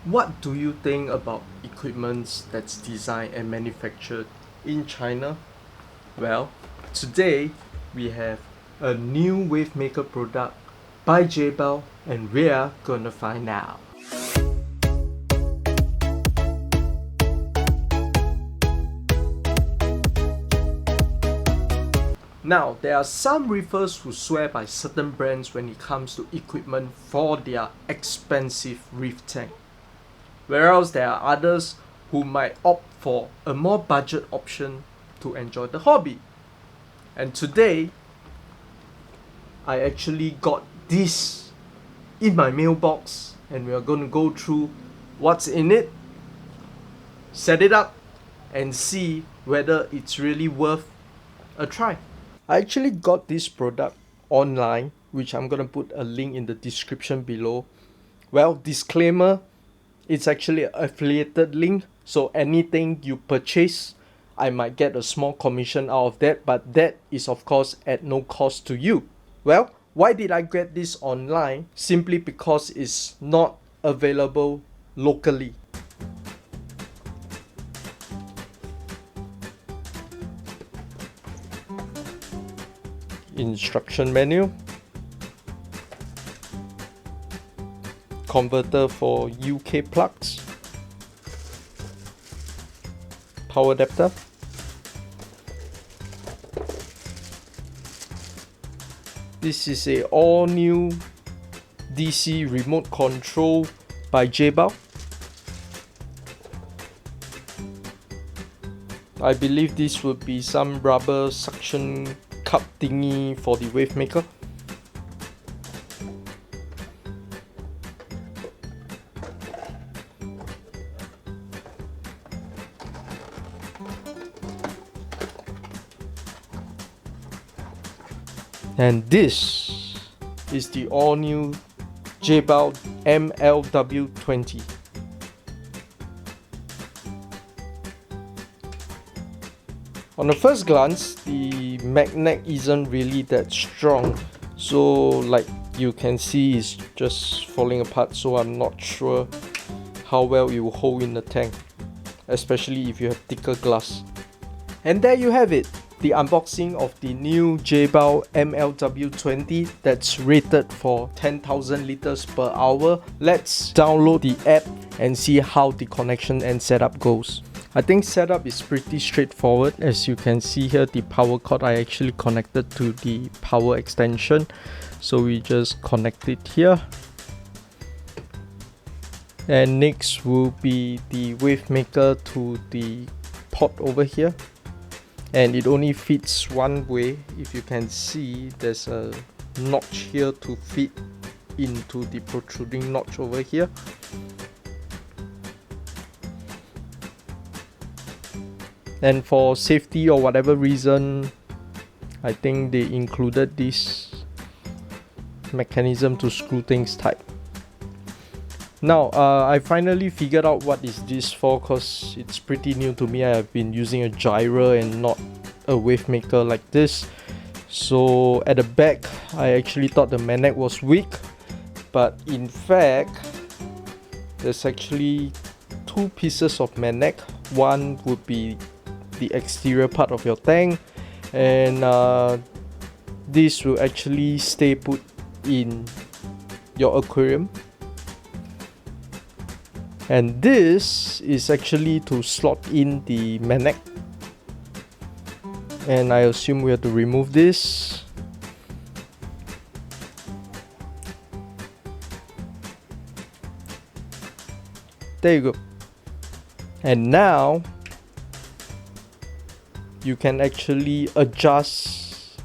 What do you think about equipment that's designed and manufactured in China? Well, today we have a new Wavemaker product by Jebao and we're gonna find out. Now, there are some reefers who swear by certain brands when it comes to equipment for their expensive reef tank, whereas there are others who might opt for a more budget option to enjoy the hobby. And today, I actually got this in my mailbox and we are going to go through what's in it, set it up, and see whether it's really worth a try. I actually got this product online, which I'm gonna put a link in the description below. Well, disclaimer, it's actually an affiliated link, so anything you purchase, I might get a small commission out of that, but that is of course at no cost to you. Well, why did I get this online? Simply because it's not available locally. Instruction menu, converter for UK plugs, power adapter, this is a all new DC remote control by Jebao. I believe this would be some rubber suction cup thingy for the Wavemaker. And this is the all new Jebao MLW20. On the first glance, the magnet isn't really that strong, so like you can see it's just falling apart, so I'm not sure how well it will hold in the tank, especially if you have thicker glass. And there you have it, the unboxing of the new Jebao MLW20 that's rated for 10,000 liters per hour. Let's download the app and see how the connection and setup goes. I think setup is pretty straightforward. As you can see here, the power cord I actually connected to the power extension, so we just connect it here. And next will be the Wavemaker to the port over here, and it only fits one way. If you can see, there's a notch here to fit into the protruding notch over here. And for safety or whatever reason, I think they included this mechanism to screw things tight. Now, I finally figured out what is this for, because it's pretty new to me. I have been using a gyro and not a Wavemaker like this. So at the back, I actually thought the magnet was weak, but in fact, there's actually two pieces of magnet. One would be the exterior part of your tank, and this will actually stay put in your aquarium, and this is actually to slot in the magnet, and I assume we have to remove this. There you go. And now you can actually adjust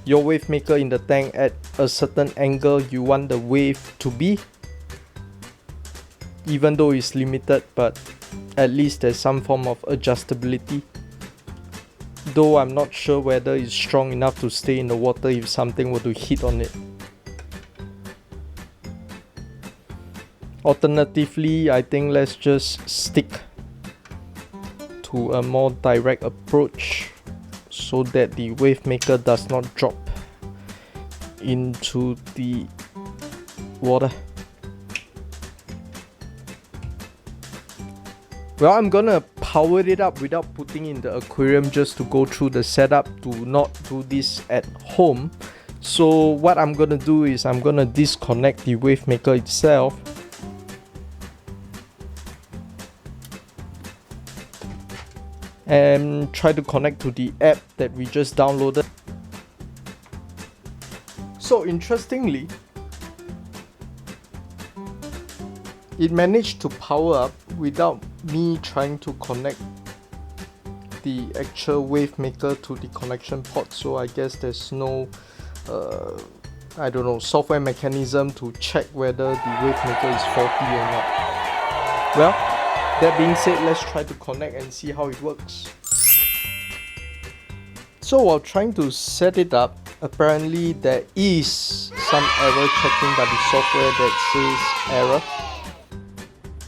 your Wavemaker in the tank at a certain angle you want the wave to be, even though it's limited, but at least there's some form of adjustability, though I'm not sure whether it's strong enough to stay in the water if something were to hit on it. Alternatively, I think let's just stick to a more direct approach so that the Wavemaker does not drop into the water. Well, I'm gonna power it up without putting in the aquarium just to go through the setup, to not do this at home. So what I'm gonna do is I'm gonna disconnect the Wavemaker itself. And try to connect to the app that we just downloaded. So interestingly, it managed to power up without me trying to connect the actual Wavemaker to the connection port. So I guess there's no I don't know, software mechanism to check whether the Wavemaker is faulty or not. Well, that being said, let's try to connect and see how it works. So while trying to set it up, apparently there is some error checking by the software that says error.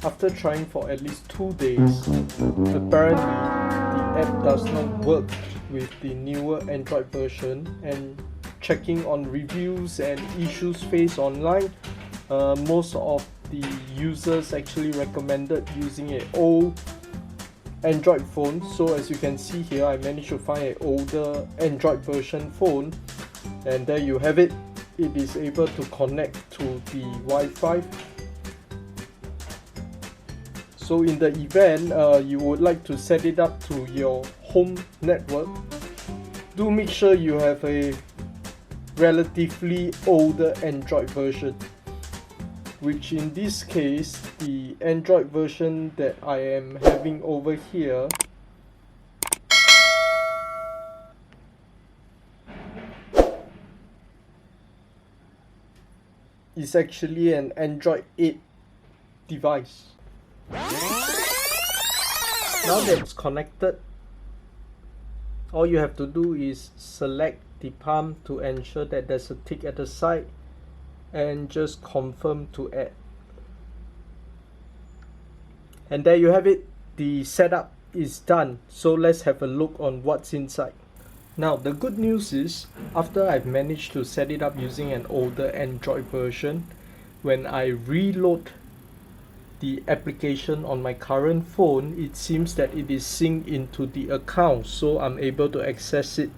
After trying for at least 2 days, apparently the app does not work with the newer Android version, and checking on reviews and issues faced online, most of the users actually recommended using an old Android phone. So as you can see here, I managed to find an older Android version phone, and there you have it. It is able to connect to the Wi-Fi. So in the event you would like to set it up to your home network, do make sure you have a relatively older Android version, which in this case, the Android version that I am having over here is actually an Android 8 device. Now that it's connected, all you have to do is select the palm to ensure that there's a tick at the side, and just confirm to add. And there you have it. The setup is done. So let's have a look on what's inside. Now the good news is, after I've managed to set it up using an older Android version, when I reload the application on my current phone, it seems that it is synced into the account, so I'm able to access it.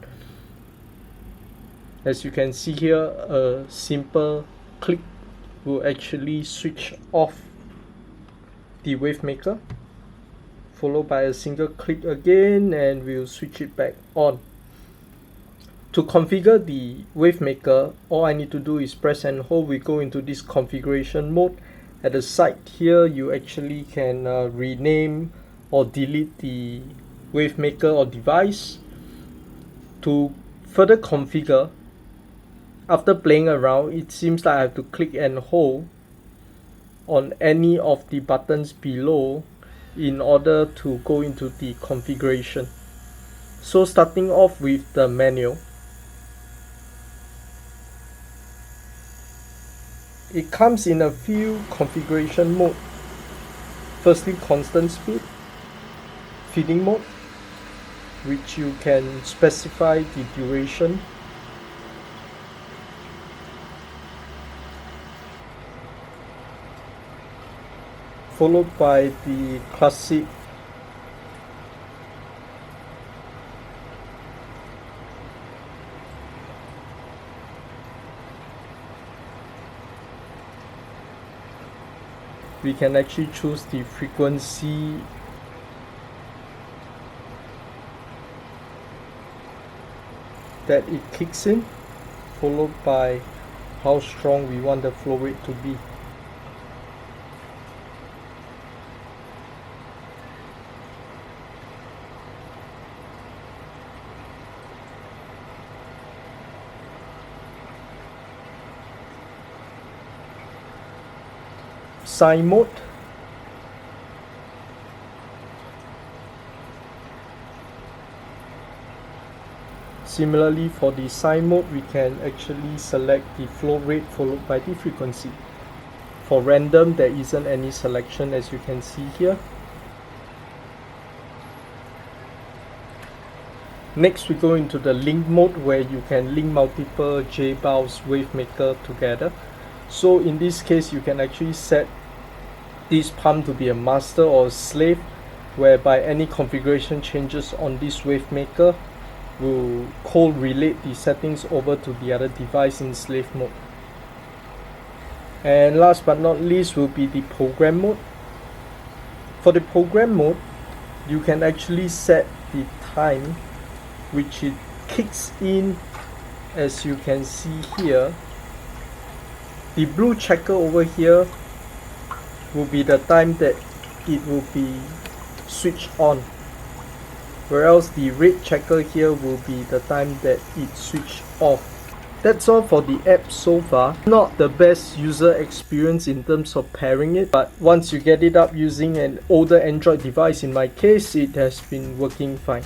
As you can see here, a simple click will actually switch off the Wavemaker, followed by a single click again, and we'll switch it back on. To configure the Wavemaker, all I need to do is press and hold. We go into this configuration mode. At the side here, you actually can rename or delete the Wavemaker or device. To further configure, after playing around, it seems like I have to click and hold on any of the buttons below in order to go into the configuration. So starting off with the menu, it comes in a few configuration mode. Firstly, constant speed, feeding mode, which you can specify the duration. Followed by the classic we can actually choose the frequency that it kicks in, followed by how strong we want the flow rate to be. Sine mode, similarly for the sine mode, we can actually select the flow rate followed by the frequency. For random, there isn't any selection, as you can see here. Next, we go into the link mode, where you can link multiple Jebao's Wavemaker together. So in this case, you can actually set this palm to be a master or a slave. whereby any configuration changes on this Wavemaker will co-relate the settings over to the other device in slave mode. And last but not least will be the program mode. For the program mode, you can actually set the time which it kicks in. As you can see here, the blue checker over here will be the time that it will be switched on, whereas the red checker here will be the time that it's switched off. That's all for the app so far. Not the best user experience in terms of pairing it, but once you get it up using an older Android device, in my case, it has been working fine.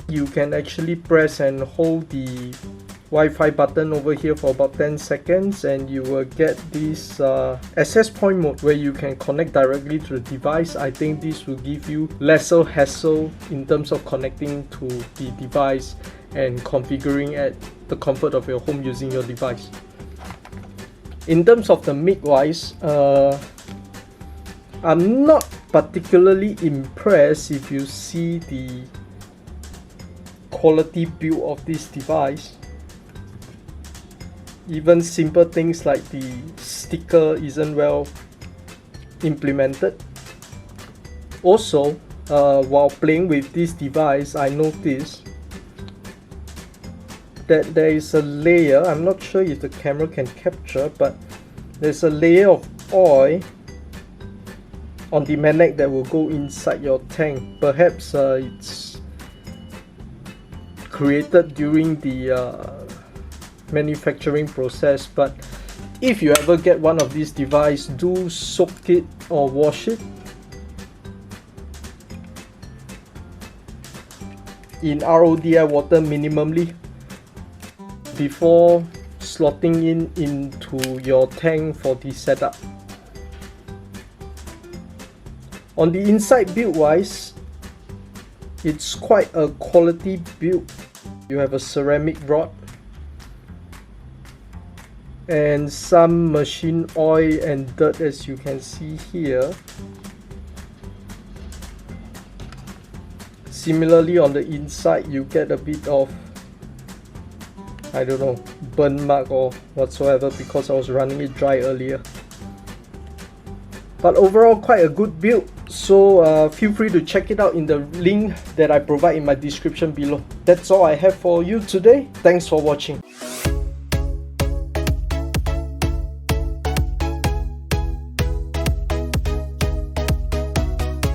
You can actually press and hold the Wi-Fi button over here for about 10 seconds and you will get this access point mode where you can connect directly to the device. I think this will give you lesser hassle in terms of connecting to the device and configuring at the comfort of your home using your device. In terms of the mic wise, I'm not particularly impressed if you see the quality build of this device. Even simple things like the sticker isn't well implemented. Also, while playing with this device, I noticed that there is a layer, I'm not sure if the camera can capture, but there's a layer of oil on the magnet that will go inside your tank. Perhaps it's created during the manufacturing process, but if you ever get one of these devices, do soak it or wash it in RODI water minimally before slotting into your tank for the setup. On the inside build wise, it's quite a quality build. You have a ceramic rod and some machine oil and dirt, as you can see here. Similarly, on the inside you get a bit of, I don't know, burn mark or whatsoever because I was running it dry earlier. But overall, quite a good build, so feel free to check it out in the link that I provide in my description below. That's all I have for you today. Thanks for watching.